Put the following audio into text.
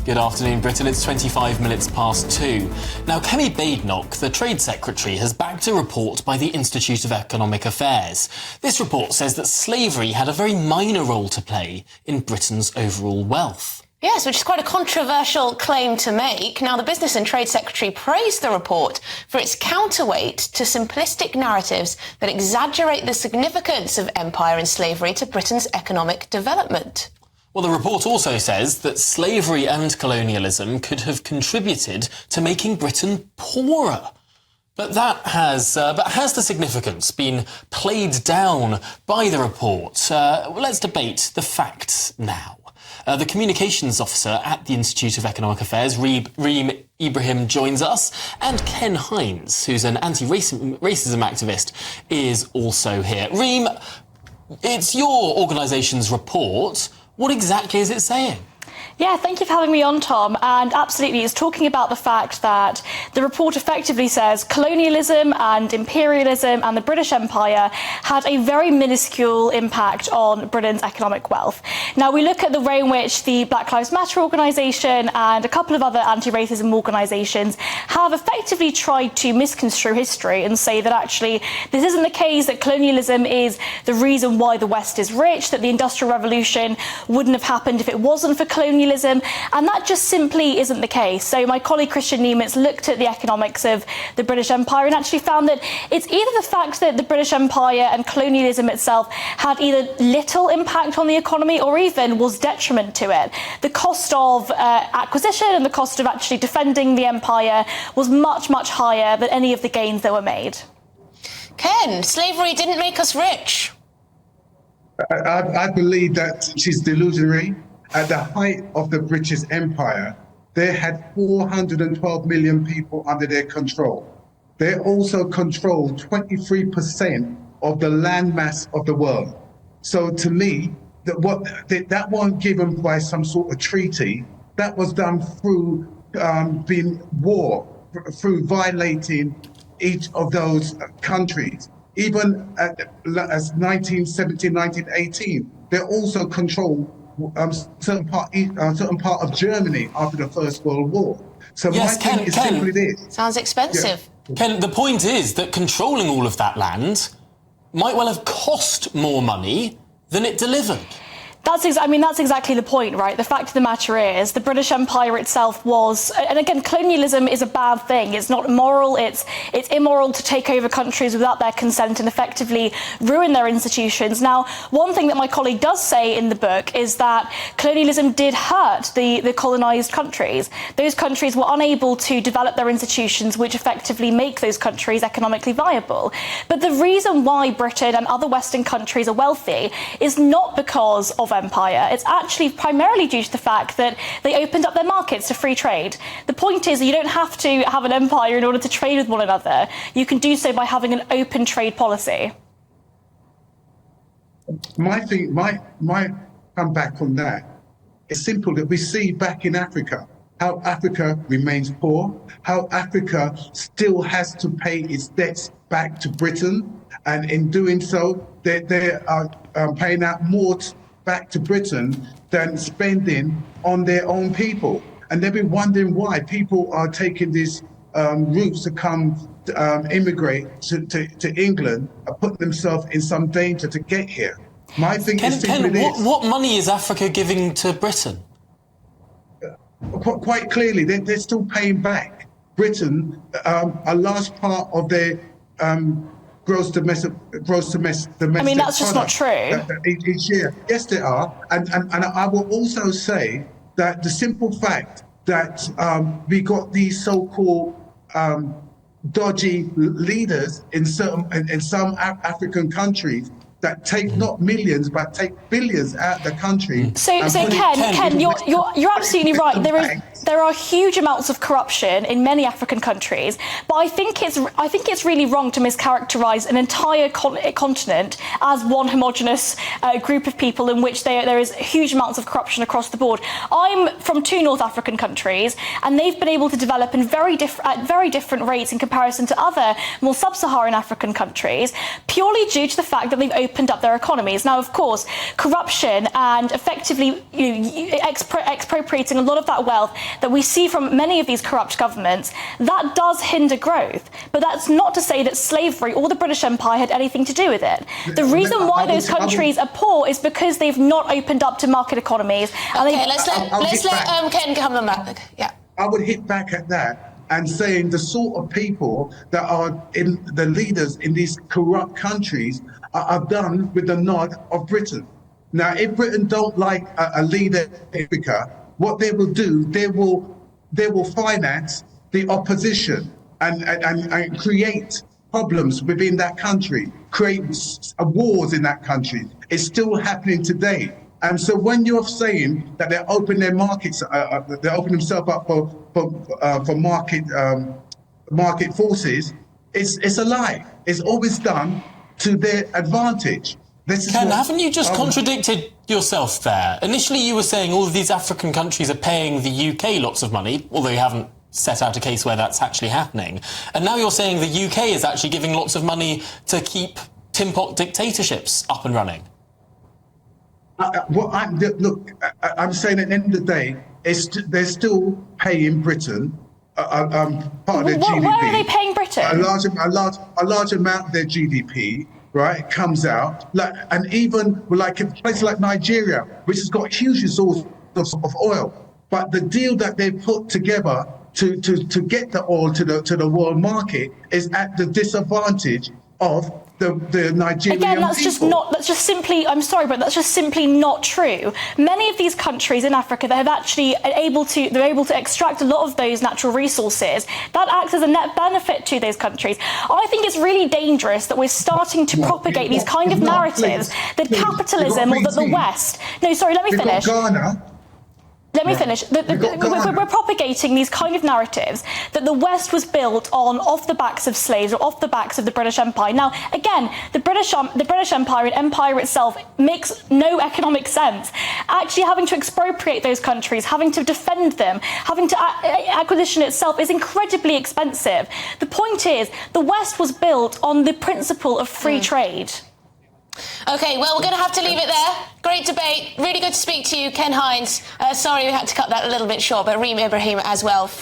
Good afternoon, Britain. It's 25 minutes past 2. Now, Kemi Badenoch, the Trade Secretary, has backed a report by the Institute of Economic Affairs. This report says that slavery had a very minor role to play in Britain's overall wealth. Yes, which is quite a controversial claim to make. Now, the Business and Trade Secretary praised the report for its counterweight to simplistic narratives that exaggerate the significance of empire and slavery to Britain's economic development. Well, the report also says that slavery and colonialism could have contributed to making Britain poorer. But has the significance been played down by the report? Let's debate the facts now. The communications officer at the Institute of Economic Affairs, Reem Ibrahim, joins us, and Ken Hinds, who's an anti-racism activist, is also here. Reem, it's your organisation's report. What exactly is it saying? Yeah, thank you for having me on, Tom. And absolutely, it's talking about the fact that the report effectively says colonialism and imperialism and the British Empire had a very minuscule impact on Britain's economic wealth. Now, we look at the way in which the Black Lives Matter organisation and a couple of other anti-racism organisations have effectively tried to misconstrue history and say that actually this isn't the case, that colonialism is the reason why the West is rich, that the Industrial Revolution wouldn't have happened if it wasn't for colonialism. And that just simply isn't the case. So my colleague Christian Niemitz looked at the economics of the British Empire and actually found that it's either the fact that the British Empire and colonialism itself had either little impact on the economy or even was detriment to it. The cost of acquisition and the cost of actually defending the empire was much, much higher than any of the gains that were made. Ken, slavery didn't make us rich. I believe that she's delusionary. At the height of the British Empire, they had 412 million people under their control. They also controlled 23% of the landmass of the world. So to me, that wasn't given by some sort of treaty. That was done through being war, through violating each of those countries. Even as 1917, 1918, they also controlled certain part of Germany after the First World War. So yes, my thing is simply this. Sounds expensive. Yeah. Ken, the point is that controlling all of that land might well have cost more money than it delivered. That's exactly the point, right? The fact of the matter is the British Empire itself was, and again, colonialism is a bad thing. It's not moral. It's immoral to take over countries without their consent and effectively ruin their institutions. Now, one thing that my colleague does say in the book is that colonialism did hurt the colonised countries. Those countries were unable to develop their institutions, which effectively make those countries economically viable. But the reason why Britain and other Western countries are wealthy is not because of empire. It's actually primarily due to the fact that they opened up their markets to free trade. The point is that you don't have to have an empire in order to trade with one another. You can do so by having an open trade policy. My comeback on that is simple, that we see back in Africa how Africa remains poor, how Africa still has to pay its debts back to Britain, and in doing so, they are paying out more back to Britain than spending on their own people. And they've been wondering why people are taking these routes to come immigrate to England and put themselves in some danger to get here. My thing is simply this. What money is Africa giving to Britain? Quite clearly, they're still paying back Britain a large part of their gross domestic that's just not true. Each year. Yes, they are. And I will also say that the simple fact that we got these so-called dodgy leaders in some African countries that take not millions but take billions out of the country. So Ken, you're absolutely right. there are huge amounts of corruption in many African countries, but I think it's really wrong to mischaracterize an entire continent as one homogenous group of people in which there is huge amounts of corruption across the board. I'm from 2 North African countries, and they've been able to develop at very different rates in comparison to other more sub-Saharan African countries, purely due to the fact that they've opened up their economies. Now, of course, corruption and effectively expropriating a lot of that wealth that we see from many of these corrupt governments, that does hinder growth. But that's not to say that slavery or the British Empire had anything to do with it. The reason why those countries are poor is because they've not opened up to market economies. Okay, let's let Ken come back. Yeah. I would hit back at that and saying the sort of people that are in the leaders in these corrupt countries are done with the nod of Britain. Now, if Britain don't like a leader in Africa, what they will do, they will finance the opposition and create problems within that country, create wars in that country. It's still happening today. And so when you're saying that they're opening their markets, they open themselves up for market forces, it's a lie. It's always done to their advantage. Ken, haven't you just contradicted yourself there? Initially, you were saying all of these African countries are paying the UK lots of money, although you haven't set out a case where that's actually happening. And now you're saying the UK is actually giving lots of money to keep tin pot dictatorships up and running. Look, I'm saying at the end of the day, they're still paying Britain part of their GDP. Why are they paying Britain? A large amount of their GDP, right, comes out. And even like a place like Nigeria, which has got huge resources of oil, but the deal that they put together to get the oil to the world market is at the disadvantage of the Nigerian Again, that's people. I'm sorry, but that's just simply not true. Many of these countries in Africa that have actually they're able to extract a lot of those natural resources. That acts as a net benefit to those countries. I think it's really dangerous that we're starting to propagate these kind of narratives that capitalism or that the West. No, sorry, let me finish. Let me finish. We're propagating these kind of narratives that the West was built off the backs of slaves or off the backs of the British Empire. Now, again, the British Empire and empire itself makes no economic sense. Actually having to expropriate those countries, having to defend them, having to acquisition itself is incredibly expensive. The point is, the West was built on the principle of free trade. Okay, well, we're going to have to leave it there. Great debate. Really good to speak to you, Ken Hinds. Sorry we had to cut that a little bit short, but Reem Ibrahim as well.